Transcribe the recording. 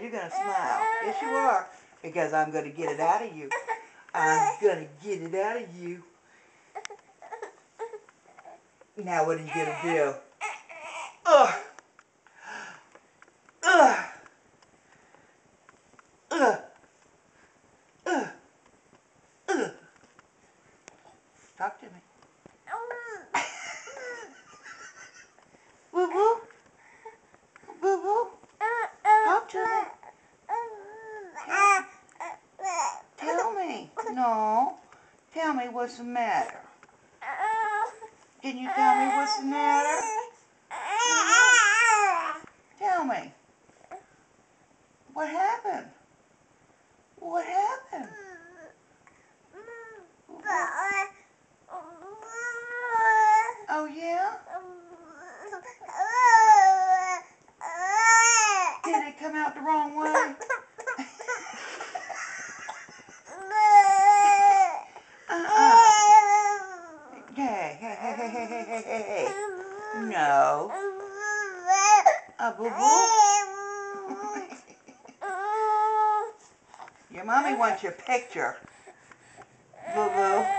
you're going to smile. Yes, you are. Because I'm going to get it out of you. I'm going to get it out of you. Now what are you going to do? Ugh. Ugh. Ugh. Ugh. Ugh. Talk to me. Boo boo. Boo boo. Talk to me. Tell me. No. Tell me what's the matter. Can you tell me what's the matter? Tell me. What happened? What happened? Oh, yeah? Did it come out the wrong way? Hey. No. Boo boo. Your mommy wants your picture. Boo boo.